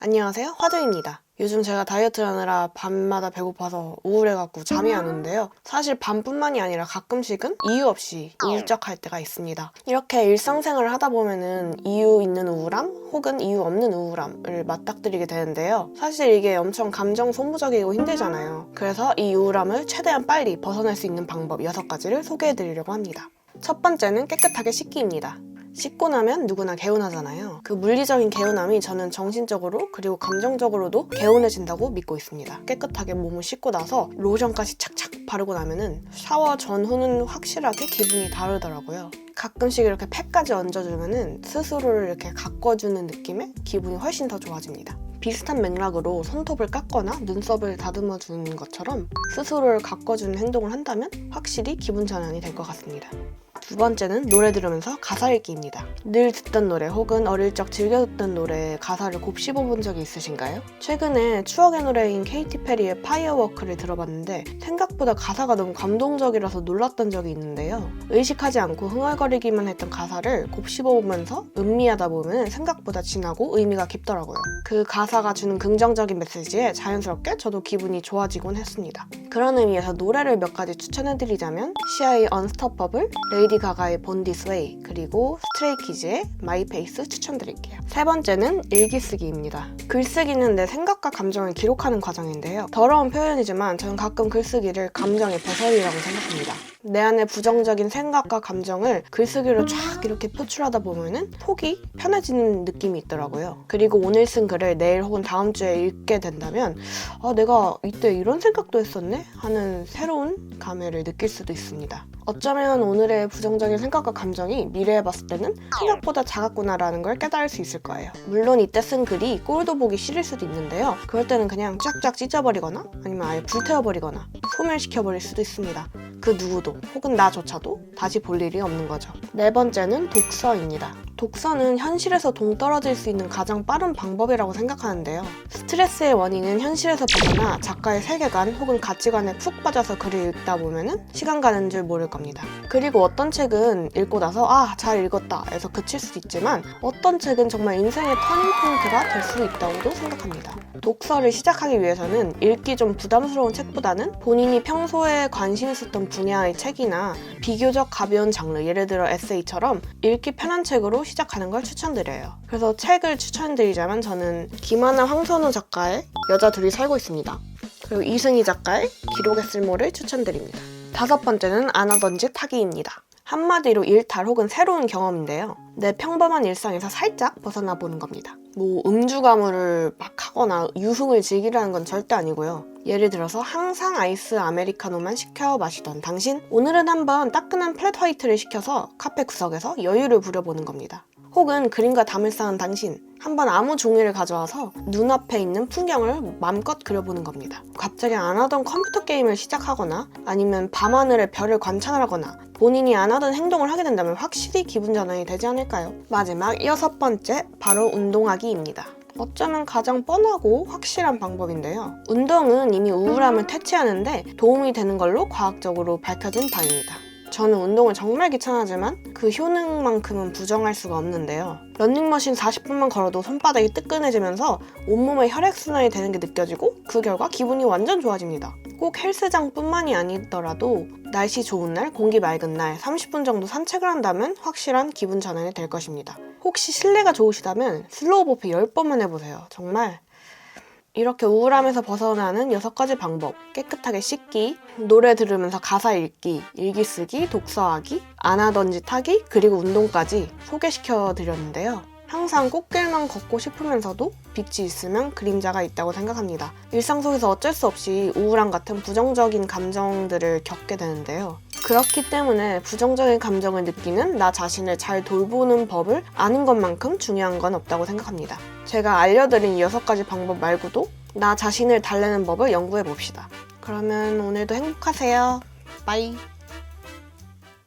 안녕하세요, 화두입니다. 요즘 제가 다이어트를 하느라 밤마다 배고파서 우울해갖고 잠이 안 오는데요. 사실 밤뿐만이 아니라 가끔씩은 이유 없이 울적할 때가 있습니다. 이렇게 일상생활을 하다 보면은 이유 있는 우울함 혹은 이유 없는 우울함을 맞닥뜨리게 되는데요. 사실 이게 엄청 감정 소모적이고 힘들잖아요. 그래서 이 우울함을 최대한 빨리 벗어날 수 있는 방법 6가지를 소개해드리려고 합니다. 첫 번째는 깨끗하게 씻기입니다. 씻고 나면 누구나 개운하잖아요. 그 물리적인 개운함이 저는 정신적으로 그리고 감정적으로도 개운해진다고 믿고 있습니다. 깨끗하게 몸을 씻고 나서 로션까지 착착 바르고 나면은 샤워 전후는 확실하게 기분이 다르더라고요. 가끔씩 이렇게 팩까지 얹어주면은 스스로를 이렇게 가꿔주는 느낌의 기분이 훨씬 더 좋아집니다. 비슷한 맥락으로 손톱을 깎거나 눈썹을 다듬어 주는 것처럼 스스로를 가꿔주는 행동을 한다면 확실히 기분 전환이 될 것 같습니다. 두 번째는 노래 들으면서 가사 읽기입니다. 늘 듣던 노래 혹은 어릴 적 즐겨 듣던 노래의 가사를 곱씹어본 적이 있으신가요? 최근에 추억의 노래인 케이티 페리의 파이어워크를 들어봤는데 생각보다 가사가 너무 감동적이라서 놀랐던 적이 있는데요. 의식하지 않고 흥얼거리기만 했던 가사를 곱씹어보면서 음미하다 보면 생각보다 진하고 의미가 깊더라고요. 그 가사가 주는 긍정적인 메시지에 자연스럽게 저도 기분이 좋아지곤 했습니다. 그런 의미에서 노래를 몇 가지 추천해드리자면 시아의 Unstoppable, 레이디 가가의 Born This Way, 그리고 스트레이키즈의 My Face 추천드릴게요. 세 번째는 일기쓰기입니다. 글쓰기는 내 생각과 감정을 기록하는 과정인데요. 더러운 표현이지만 저는 가끔 글쓰기를 감정의 배설이라고 생각합니다. 내 안에 부정적인 생각과 감정을 글쓰기로 쫙 이렇게 표출하다 보면은 속이 편해지는 느낌이 있더라고요. 그리고 오늘 쓴 글을 내일 혹은 다음 주에 읽게 된다면 내가 이때 이런 생각도 했었네? 하는 새로운 감회를 느낄 수도 있습니다. 어쩌면 오늘의 부정적인 생각과 감정이 미래에 봤을 때는 생각보다 작았구나라는 걸 깨달을 수 있을 거예요. 물론 이때 쓴 글이 꼴도 보기 싫을 수도 있는데요. 그럴 때는 그냥 쫙쫙 찢어버리거나 아니면 아예 불태워버리거나 소멸시켜버릴 수도 있습니다. 그 누구도 혹은 나조차도 다시 볼 일이 없는 거죠. 네 번째는 독서입니다. 독서는 현실에서 동떨어질 수 있는 가장 빠른 방법이라고 생각하는데요. 스트레스의 원인은 현실에서 벗어나 작가의 세계관 혹은 가치관에 푹 빠져서 글을 읽다 보면은 시간 가는 줄 모를 겁니다. 그리고 어떤 책은 읽고 나서 잘 읽었다 해서 그칠 수도 있지만 어떤 책은 정말 인생의 터닝포인트가 될 수 있다고도 생각합니다. 독서를 시작하기 위해서는 읽기 좀 부담스러운 책보다는 본인이 평소에 관심 있었던 분야의 책이나 비교적 가벼운 장르, 예를 들어 에세이처럼 읽기 편한 책으로 시작하는 걸 추천드려요. 그래서 책을 추천드리자면 저는 김하나 황선우 작가의 여자 둘이 살고 있습니다. 그리고 이승희 작가의 기록의 쓸모를 추천드립니다. 다섯 번째는 안 하던 짓 하기입니다. 한마디로 일탈 혹은 새로운 경험인데요. 내 평범한 일상에서 살짝 벗어나 보는 겁니다. 음주 가무를 막 하거나 유흥을 즐기라는 건 절대 아니고요. 예를 들어서 항상 아이스 아메리카노만 시켜 마시던 당신, 오늘은 한번 따끈한 플랫 화이트를 시켜서 카페 구석에서 여유를 부려보는 겁니다. 혹은 그림과 담을 쌓은 당신, 한번 아무 종이를 가져와서 눈앞에 있는 풍경을 마음껏 그려보는 겁니다. 갑자기 안 하던 컴퓨터 게임을 시작하거나 아니면 밤하늘의 별을 관찰하거나 본인이 안 하던 행동을 하게 된다면 확실히 기분 전환이 되지 않을까요? 마지막 여섯 번째, 바로 운동하기입니다. 어쩌면 가장 뻔하고 확실한 방법인데요. 운동은 이미 우울함을 퇴치하는데 도움이 되는 걸로 과학적으로 밝혀진 바입니다. 저는 운동을 정말 귀찮아하지만 그 효능만큼은 부정할 수가 없는데요. 러닝머신 40분만 걸어도 손바닥이 뜨끈해지면서 온몸에 혈액순환이 되는 게 느껴지고 그 결과 기분이 완전 좋아집니다. 꼭 헬스장뿐만이 아니더라도 날씨 좋은 날, 공기 맑은 날 30분 정도 산책을 한다면 확실한 기분 전환이 될 것입니다. 혹시 실내가 좋으시다면 슬로우 버피 10번만 해보세요. 정말 이렇게 우울함에서 벗어나는 6가지 방법, 깨끗하게 씻기, 노래 들으면서 가사 읽기, 일기 쓰기, 독서하기, 안 하던 짓 하기, 그리고 운동까지 소개시켜 드렸는데요. 항상 꽃길만 걷고 싶으면서도 빛이 있으면 그림자가 있다고 생각합니다. 일상 속에서 어쩔 수 없이 우울함 같은 부정적인 감정들을 겪게 되는데요. 그렇기 때문에 부정적인 감정을 느끼는 나 자신을 잘 돌보는 법을 아는 것만큼 중요한 건 없다고 생각합니다. 제가 알려드린 6가지 방법 말고도 나 자신을 달래는 법을 연구해 봅시다. 그러면 오늘도 행복하세요. 빠이.